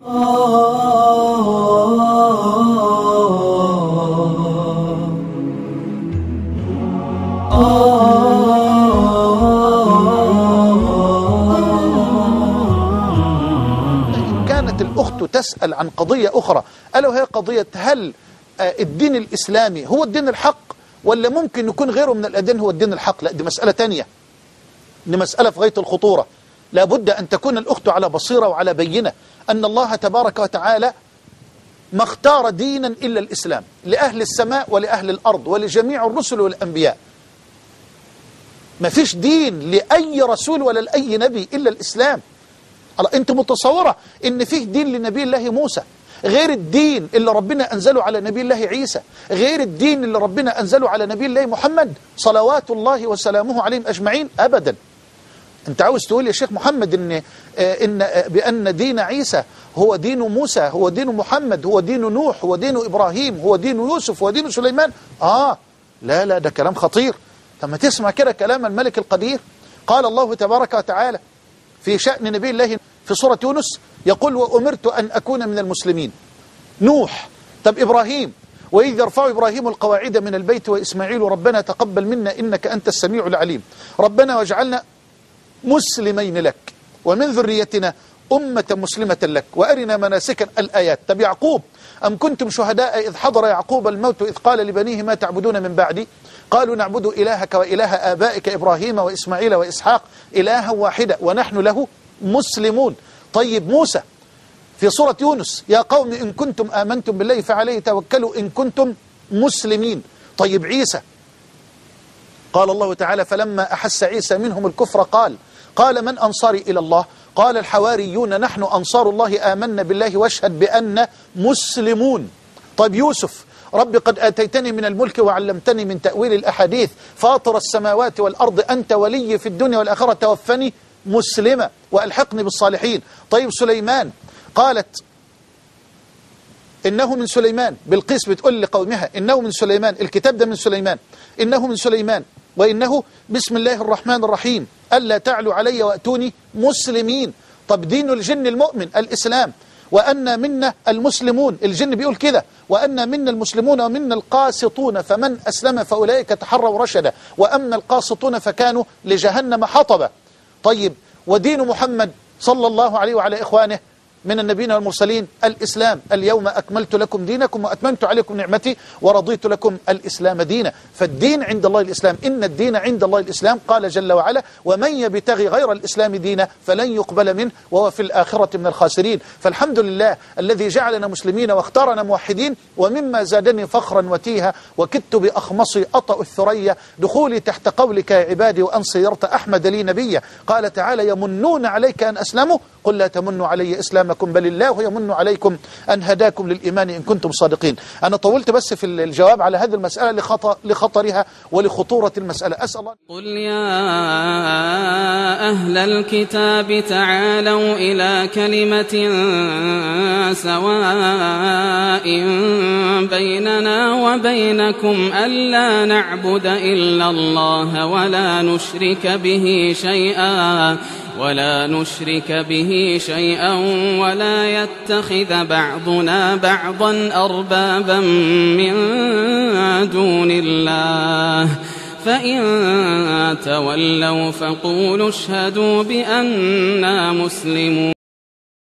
كانت الأخت تسأل عن قضية أخرى، ألا وهي قضية هل الدين الإسلامي هو الدين الحق ولا ممكن يكون غيره من الأديان هو الدين الحق؟ لا، دي مسألة تانية، دي مسألة في غاية الخطورة. لابد أن تكون الأخت على بصيرة وعلى بينة أن الله تبارك وتعالى ما اختار دينا إلا الإسلام لأهل السماء ولأهل الأرض ولجميع الرسل والأنبياء. ما فيش دين لأي رسول ولا لأي نبي إلا الإسلام. أنت متصورة إن فيه دين لنبي الله موسى غير الدين اللي ربنا أنزله على نبي الله عيسى، غير الدين اللي ربنا أنزله على نبي الله محمد صلوات الله وسلامه عليهم أجمعين؟ أبدا. أنت عاوز تقول يا شيخ محمد بأن دين عيسى هو دين موسى، هو دين محمد، هو دين نوح، هو دين إبراهيم، هو دين يوسف، هو دين سليمان؟ لا لا، ده كلام خطير. لما تسمع كده كلام الملك القدير، قال الله تبارك وتعالى في شأن نبي الله في سورة يونس، يقول وأمرت أن أكون من المسلمين. نوح، طب إبراهيم، وإذ يرفع إبراهيم القواعد من البيت وإسماعيل ربنا تقبل منا إنك أنت السميع العليم ربنا واجعلنا مسلمين لك ومن ذريتنا أمة مسلمة لك وأرنا مناسكنا الآيات. طب يعقوب، أم كنتم شهداء إذ حضر يعقوب الموت إذ قال لبنيه ما تعبدون من بعدي قالوا نعبد إلهك وإله آبائك إبراهيم وإسماعيل وإسحاق إلها واحدا ونحن له مسلمون. طيب موسى في سورة يونس يا قوم إن كنتم آمنتم بالله فعليه توكلوا إن كنتم مسلمين. طيب عيسى، قال الله تعالى فلما أحس عيسى منهم الكفر قال من أنصاري إلى الله قال الحواريون نحن أنصار الله آمنا بالله واشهد بأن مسلمون. طيب يوسف، رب قد آتيتني من الملك وعلمتني من تأويل الأحاديث فاطر السماوات والأرض أنت ولي في الدنيا والآخرة توفني مسلمة وألحقني بالصالحين. طيب سليمان، قالت إنه من سليمان، بلقيس بتقول لقومها إنه من سليمان، الكتاب ده من سليمان، إنه من سليمان وإنه بسم الله الرحمن الرحيم ألا تعلوا علي وأتوني مسلمين. طب دين الجن المؤمن الإسلام، وأن منا المسلمون، الجن بيقول كده وأن منا المسلمون ومنا القاسطون فمن أسلم فأولئك تحروا رشدا وأما القاسطون فكانوا لجهنم حطبا. طيب ودين محمد صلى الله عليه وعلى إخوانه من النبيين والمرسلين الإسلام، اليوم أكملت لكم دينكم وأتممت عليكم نعمتي ورضيت لكم الإسلام دينا. فالدين عند الله الإسلام، إن الدين عند الله الإسلام، قال جل وعلا ومن يبتغي غير الإسلام دينا فلن يقبل منه وهو في الآخرة من الخاسرين. فالحمد لله الذي جعلنا مسلمين واختارنا موحدين. ومما زادني فخرا وتيها وكدت بأخمصي أطأ الثريا دخولي تحت قولك يا عبادي وأن صيرت أحمد لي نبيا. قال تعالى يمنون عليك أن أسلموا قل لا تمنوا علي إسلامكم بل الله يمن عليكم أن هداكم للإيمان إن كنتم صادقين. أنا طولت بس في الجواب على هذه المسألة لخطرها ولخطورة المسألة. أسأل الله. قل يا أهل الكتاب تعالوا إلى كلمة سواء بيننا وبينكم ألا نعبد إلا الله ولا نشرك به شيئا ولا يتخذ بعضنا بعضا أربابا من دون الله فإن تولوا فقولوا اشهدوا بأننا مسلمون.